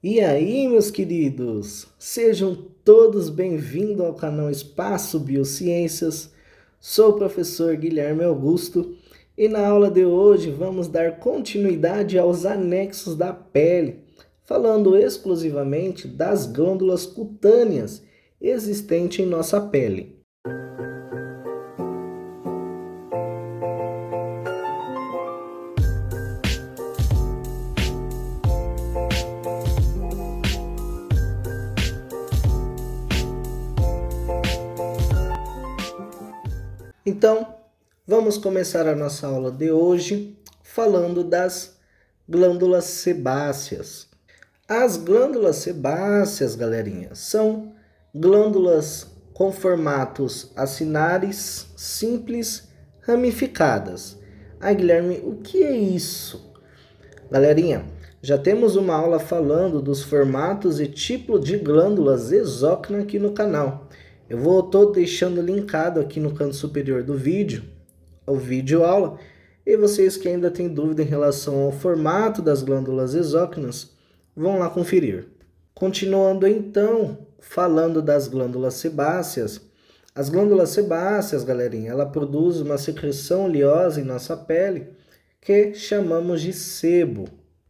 E aí, meus queridos, sejam todos bem-vindos ao canal Espaço Biociências. Sou o professor Guilherme Augusto e na aula de hoje vamos dar continuidade aos anexos da pele, falando exclusivamente das glândulas cutâneas existentes em nossa pele. Então, vamos começar a nossa aula de hoje falando das glândulas sebáceas. As glândulas sebáceas, galerinha, são glândulas com formatos acinares, simples, ramificadas. Guilherme, o que é isso? Galerinha, já temos uma aula falando dos formatos e tipo de glândulas exócrinas aqui no canal. Eu estou deixando linkado aqui no canto superior do vídeo, o vídeo aula, e vocês que ainda têm dúvida em relação ao formato das glândulas exócrinas, vão lá conferir. Continuando então, falando das glândulas sebáceas. As glândulas sebáceas, galerinha, ela produz uma secreção oleosa em nossa pele que chamamos de sebo.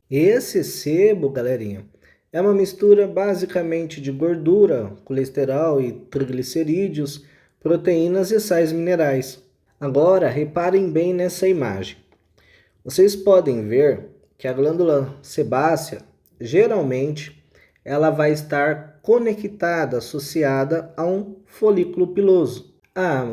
Esse sebo, galerinha, é uma mistura basicamente de gordura, colesterol e triglicerídeos, proteínas e sais minerais. Agora, reparem bem nessa imagem. Vocês podem ver que a glândula sebácea, geralmente, ela vai estar conectada, associada a um folículo piloso.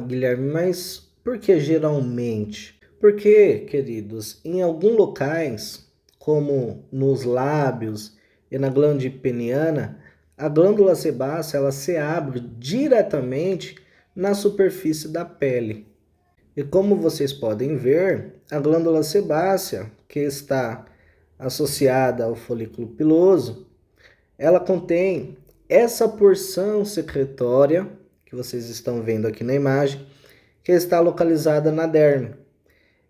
Guilherme, mas por que geralmente? Porque, queridos, em alguns locais, como nos lábios e na glândula peniana, a glândula sebácea ela se abre diretamente na superfície da pele. E como vocês podem ver, a glândula sebácea, que está associada ao folículo piloso, ela contém essa porção secretória, que vocês estão vendo aqui na imagem, que está localizada na derme.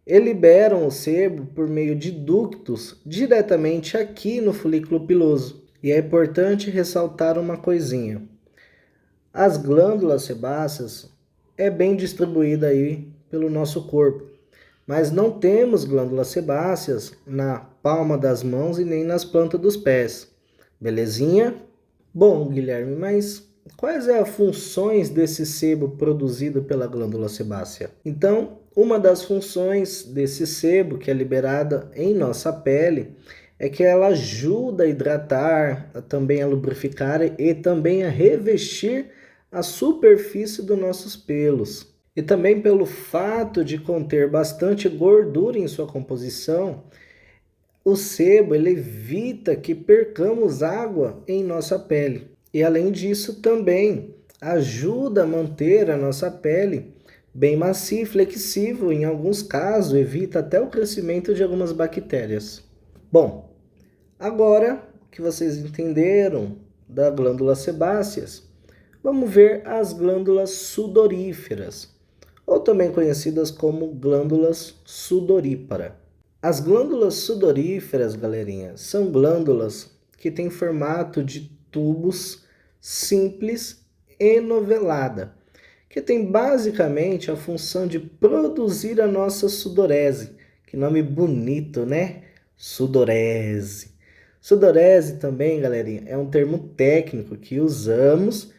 E liberam o sebo por meio de ductos diretamente aqui no folículo piloso. E é importante ressaltar uma coisinha. As glândulas sebáceas é bem distribuída aí pelo nosso corpo, mas não temos glândulas sebáceas na palma das mãos e nem nas plantas dos pés. Belezinha? Bom, Guilherme, mas quais são as funções desse sebo produzido pela glândula sebácea? Então, uma das funções desse sebo que é liberada em nossa pele é que ela ajuda a hidratar, também a lubrificar e também a revestir a superfície dos nossos pelos. E também pelo fato de conter bastante gordura em sua composição, o sebo ele evita que percamos água em nossa pele. E além disso também ajuda a manter a nossa pele bem macia e flexível, em alguns casos evita até o crescimento de algumas bactérias. Bom, agora que vocês entenderam das glândulas sebáceas, vamos ver as glândulas sudoríferas, ou também conhecidas como glândulas sudoríparas. As glândulas sudoríferas, galerinha, são glândulas que têm formato de tubos simples enovelada, que tem basicamente a função de produzir a nossa sudorese. Que nome bonito, né? Sudorese. Sudorese também, galerinha, é um termo técnico que usamos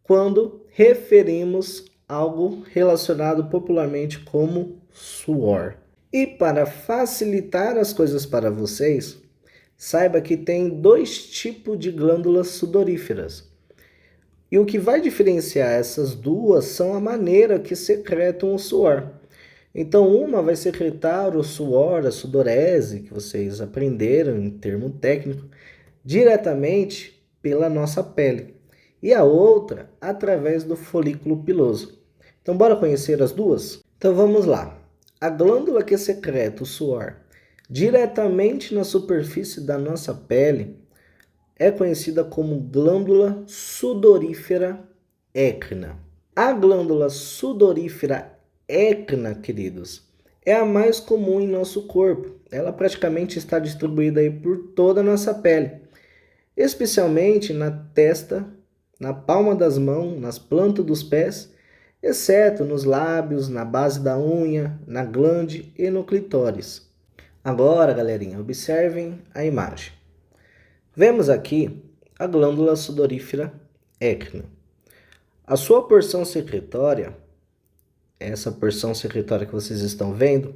quando referimos algo relacionado popularmente como suor. E para facilitar as coisas para vocês, saiba que tem dois tipos de glândulas sudoríferas. E o que vai diferenciar essas duas são a maneira que secretam o suor. Então, uma vai secretar o suor, a sudorese, que vocês aprenderam em termo técnico, diretamente pela nossa pele. E a outra, através do folículo piloso. Então, bora conhecer as duas? Então, vamos lá. A glândula que secreta o suor diretamente na superfície da nossa pele é conhecida como glândula sudorífera écrina. A glândula sudorífera écrina, queridos, é a mais comum em nosso corpo. Ela praticamente está distribuída aí por toda a nossa pele. especialmente na testa, na palma das mãos, nas plantas dos pés, exceto nos lábios, na base da unha, na glande e no clitóris. Agora, galerinha, observem a imagem. Vemos aqui a glândula sudorífera écrina. A sua porção secretória, essa porção secretória que vocês estão vendo,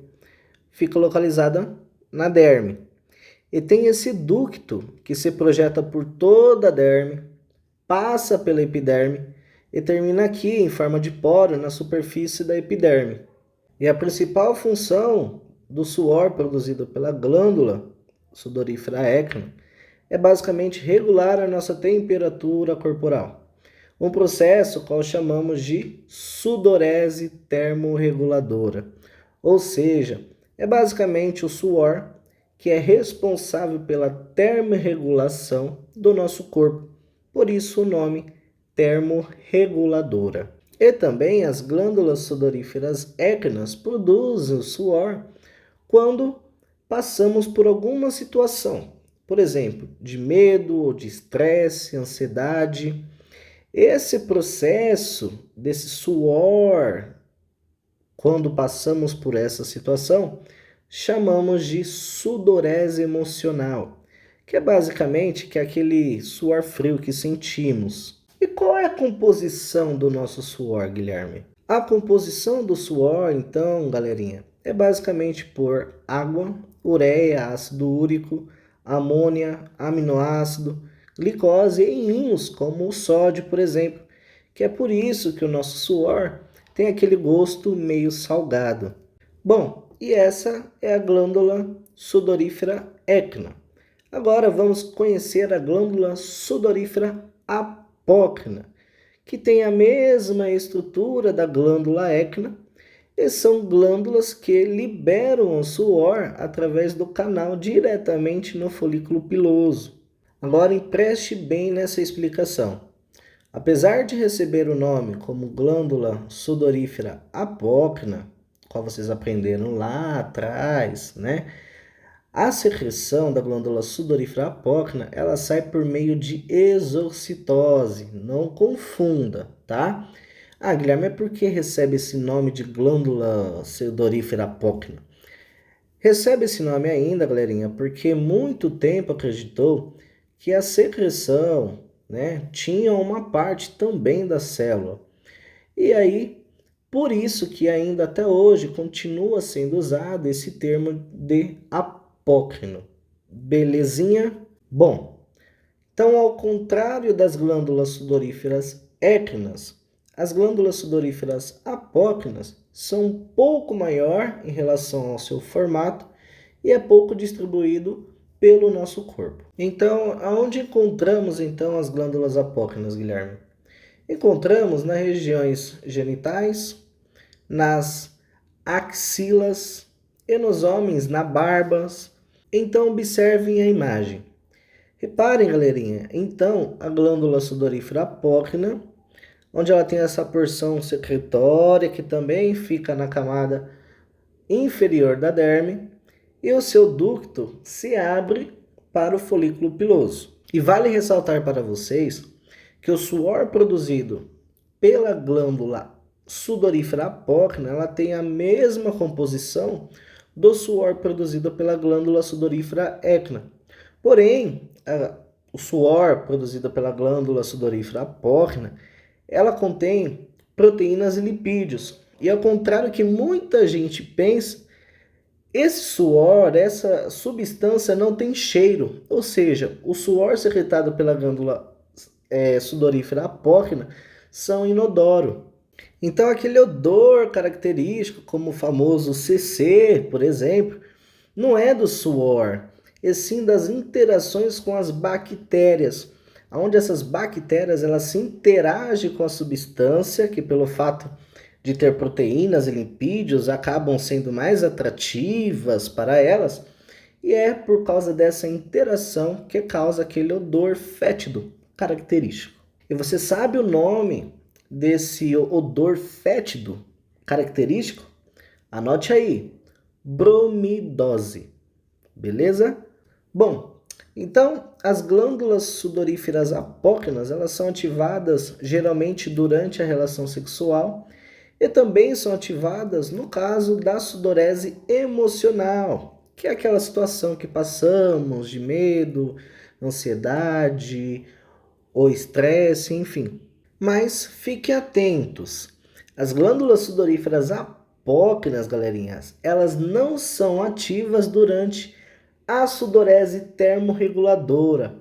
fica localizada na derme. E tem esse ducto que se projeta por toda a derme, passa pela epiderme e termina aqui em forma de poro na superfície da epiderme. E a principal função do suor produzido pela glândula sudorífera écrina é basicamente regular a nossa temperatura corporal. Um processo qual chamamos de sudorese termorreguladora. Ou seja, é basicamente o suor que é responsável pela termorregulação do nosso corpo. Por isso o nome termorreguladora. E também as glândulas sudoríferas écrinas produzem o suor quando passamos por alguma situação. Por exemplo, de medo ou de estresse, ansiedade. Esse processo desse suor, quando passamos por essa situação, chamamos de sudorese emocional, que é basicamente aquele suor frio que sentimos. E qual é a composição do nosso suor, Guilherme? A composição do suor, então, galerinha, é basicamente por água, ureia, ácido úrico, amônia, aminoácido, glicose e íons, como o sódio, por exemplo, que é por isso que o nosso suor tem aquele gosto meio salgado. Bom, e essa é a glândula sudorífera écrina. Agora vamos conhecer a glândula sudorífera apócrina, que tem a mesma estrutura da glândula écrina e são glândulas que liberam o suor através do canal diretamente no folículo piloso. Agora preste bem nessa explicação. Apesar de receber o nome como glândula sudorífera apócrina, qual vocês aprenderam lá atrás, né? A secreção da glândula sudorífera apócrina, ela sai por meio de exocitose, não confunda, tá? Ah, Guilherme, é porque recebe esse nome de glândula sudorífera apócrina? Recebe esse nome ainda, galerinha, porque muito tempo acreditou que a secreção, né, tinha uma parte também da célula. E aí, por isso que ainda até hoje continua sendo usado esse termo de apócrino. Belezinha? Bom, então ao contrário das glândulas sudoríferas écrinas, as glândulas sudoríferas apócrinas são um pouco maior em relação ao seu formato e é pouco distribuído pelo nosso corpo. Então, aonde encontramos então as glândulas apócrinas, Guilherme? Encontramos nas regiões genitais, nas axilas e nos homens na barbas. Então, observem a imagem. Reparem, galerinha, então a glândula sudorífera apócrina, onde ela tem essa porção secretória que também fica na camada inferior da derme, e o seu ducto se abre para o folículo piloso. E vale ressaltar para vocês que o suor produzido pela glândula sudorífera apócrina, ela tem a mesma composição do suor produzido pela glândula sudorífera écrina. Porém, o suor produzido pela glândula sudorífera apócrina, ela contém proteínas e lipídios. E ao contrário que muita gente pensa, esse suor, essa substância não tem cheiro, ou seja, o suor secretado pela glândula sudorífera apócrina são inodoro. Então aquele odor característico, como o famoso CC, por exemplo, não é do suor, e sim das interações com as bactérias, onde essas bactérias elas se interagem com a substância, que pelo fato de ter proteínas e lipídios acabam sendo mais atrativas para elas, e é por causa dessa interação que causa aquele odor fétido característico. E você sabe o nome desse odor fétido característico? Anote aí, bromidose, beleza? Bom, Então, as glândulas sudoríferas apócrinas, elas são ativadas geralmente durante a relação sexual e também são ativadas no caso da sudorese emocional, que é aquela situação que passamos de medo, ansiedade ou estresse, enfim. Mas fiquem atentos. As glândulas sudoríferas apócrinas, galerinhas, elas não são ativas durante a sudorese termorreguladora.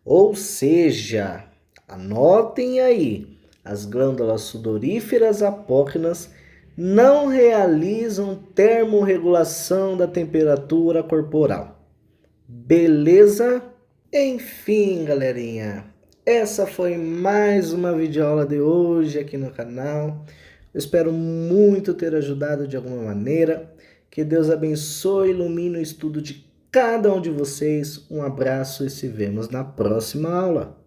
Ou seja, anotem aí, as glândulas sudoríferas apócrinas não realizam termorregulação da temperatura corporal. Beleza? Enfim, galerinha, essa foi mais uma videoaula de hoje aqui no canal. Eu espero muito ter ajudado de alguma maneira. Que Deus abençoe e ilumine o estudo de cada um de vocês. Um abraço e se vemos na próxima aula.